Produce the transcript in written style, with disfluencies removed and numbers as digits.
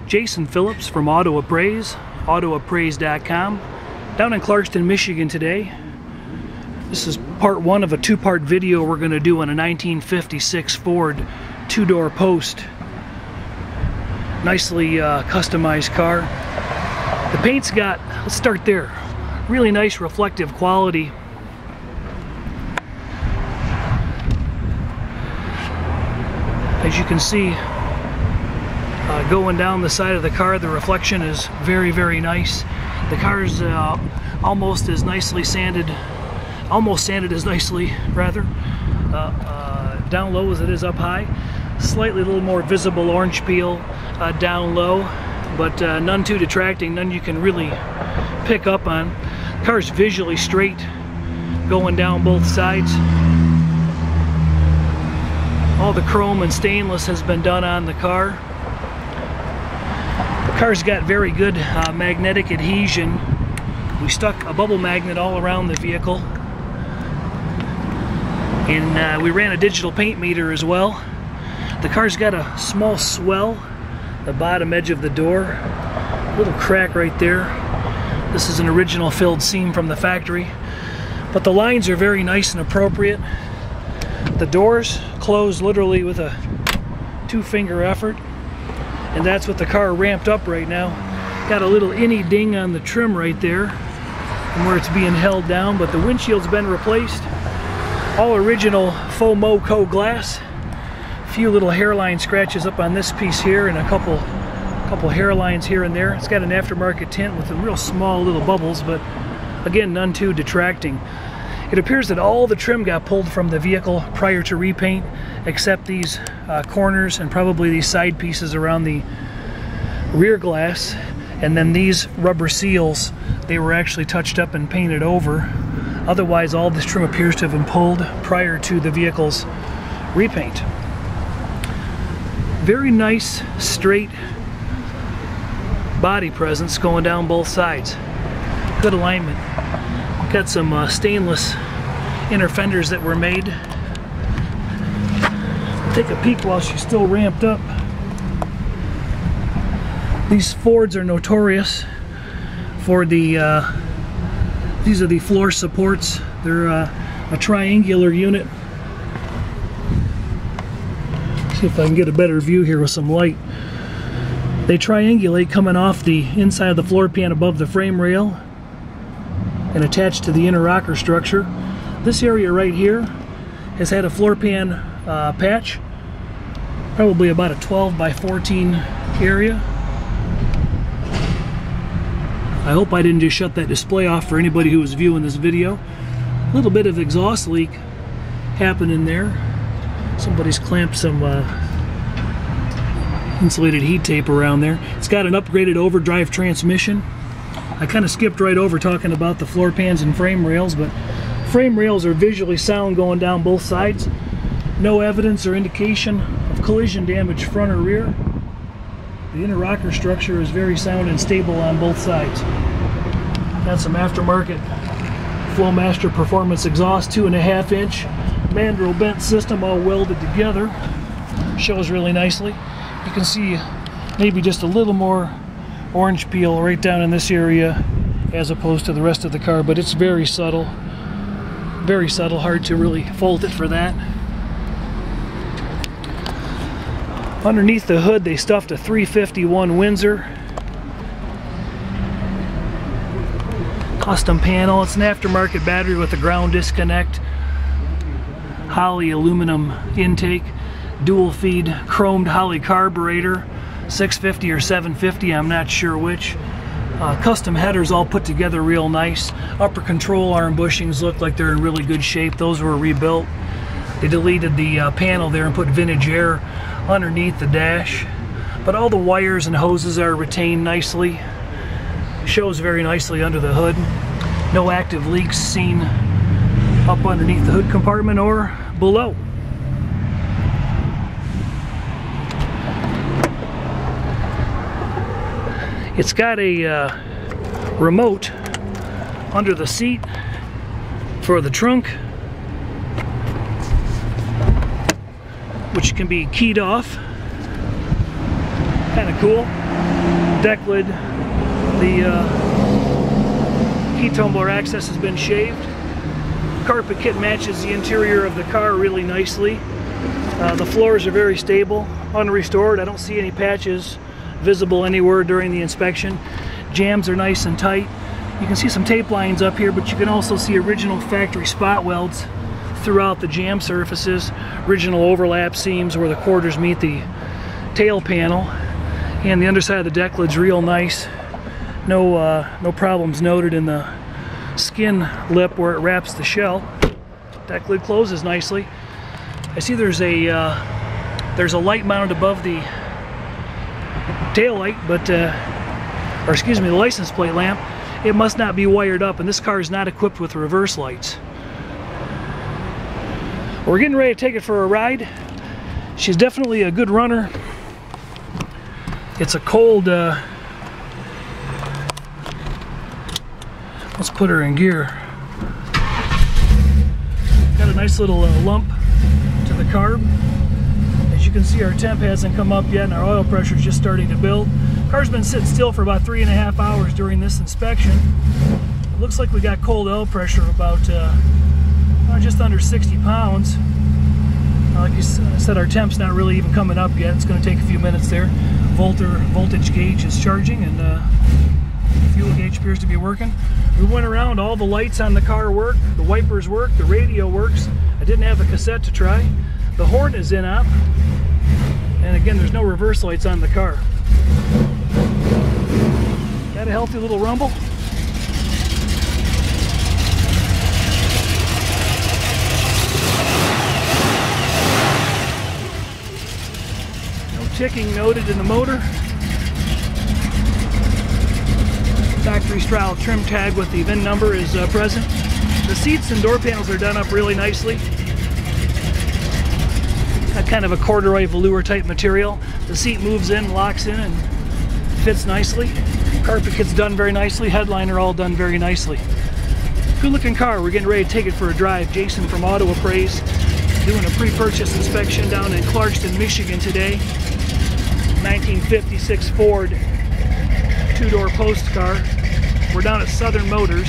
Jason Phillips from Appraise, autoappraise.com, down in Clarkston, Michigan today. This is part one of a two-part video we're going to do on a 1956 Ford two-door post. Nicely customized car. The paint's got, let's start there, really nice reflective quality. As you can see, going down the side of the car, the reflection is very, very nice. The car is almost as nicely sanded, almost sanded as nicely, rather, down low as it is up high. Slightly a little more visible orange peel down low, but none too detracting, none you can really pick up on. The car's visually straight going down both sides. All the chrome and stainless has been done on the car. The car's got very good magnetic adhesion. We stuck a bubble magnet all around the vehicle. And we ran a digital paint meter as well. The car's got a small swell, the bottom edge of the door. A little crack right there. This is an original filled seam from the factory. But the lines are very nice and appropriate. The doors close literally with a two-finger effort, and that's with the car ramped up right now. Got a little innie ding on the trim right there from where it's being held down, but the windshield's been replaced. All original faux Moco glass. A few little hairline scratches up on this piece here, and a couple hairlines here and there. It's got an aftermarket tint with a real small little bubbles, but again, none too detracting. It appears that all the trim got pulled from the vehicle prior to repaint, except these corners and probably these side pieces around the rear glass. And then these rubber seals, they were actually touched up and painted over. Otherwise, all this trim appears to have been pulled prior to the vehicle's repaint. Very nice, straight body presence going down both sides. Good alignment. Got some stainless inner fenders that were made. Take a peek while she's still ramped up. These Fords are notorious for the, these are the floor supports. They're a triangular unit. See if I can get a better view here with some light. They triangulate coming off the inside of the floor pan above the frame rail and attached to the inner rocker structure. This area right here has had a floor pan patch, probably about a 12 by 14 area. I hope I didn't just shut that display off for anybody who was viewing this video. A little bit of exhaust leak happening there. Somebody's clamped some insulated heat tape around there. It's got an upgraded overdrive transmission. I kind of skipped right over talking about the floor pans and frame rails, but frame rails are visually sound going down both sides. No evidence or indication of collision damage front or rear. The inner rocker structure is very sound and stable on both sides. Got some aftermarket Flowmaster Performance exhaust, 2.5 inch mandrel bent system all welded together. Shows really nicely. You can see maybe just a little more orange peel right down in this area as opposed to the rest of the car, but it's very subtle, hard to really fault it for that. Underneath the hood they stuffed a 351 Windsor custom panel. It's an aftermarket battery with a ground disconnect, Holley aluminum intake, dual feed chromed Holley carburetor, 650 or 750, I'm not sure which. Custom headers all put together real nice. Upper control arm bushings look like they're in really good shape. Those were rebuilt. They deleted the panel there and put vintage air underneath the dash. But all the wires and hoses are retained nicely. Shows very nicely under the hood. No active leaks seen up underneath the hood compartment or below. It's got a remote under the seat for the trunk, which can be keyed off. kind of cool. Deck lid, the key tumbler access has been shaved. Carpet kit matches the interior of the car really nicely. The floors are very stable, unrestored. I don't see any patches visible anywhere during the inspection. Jambs are nice and tight. You can see some tape lines up here, but you can also see original factory spot welds throughout the jam surfaces, original overlap seams where the quarters meet the tail panel, and the underside of the deck lid's real nice. No problems noted in the skin lip where it wraps the shell. Deck lid closes nicely. I see there's a light mounted above the tail light, but or excuse me, the license plate lamp. It must not be wired up, and this car is not equipped with reverse lights. We're getting ready to take it for a ride. She's definitely a good runner. It's a cold, let's put her in gear. Got a nice little lump to the carb. As you can see, our temp hasn't come up yet and our oil pressure is just starting to build. Car's been sitting still for about 3.5 hours during this inspection. It looks like we got cold oil pressure about just under 60 pounds. Like you said, our temp's not really even coming up yet. It's going to take a few minutes there. Voltage gauge is charging, and fuel gauge appears to be working. We went around, all the lights on the car work, the wipers work, the radio works. I didn't have a cassette to try. The horn is in op, and again, there's no reverse lights on the car. Got a healthy little rumble. Ticking noted in the motor. Factory style trim tag with the VIN number is present. The seats and door panels are done up really nicely. Got kind of a corduroy velour type material. The seat moves in, locks in, and fits nicely. Carpet kit's done very nicely. Headliner all done very nicely. Good looking car. We're getting ready to take it for a drive. Jason from Auto Appraise doing a pre-purchase inspection down in Clarkston, Michigan today. 1956 Ford two-door post car. We're down at Southern Motors.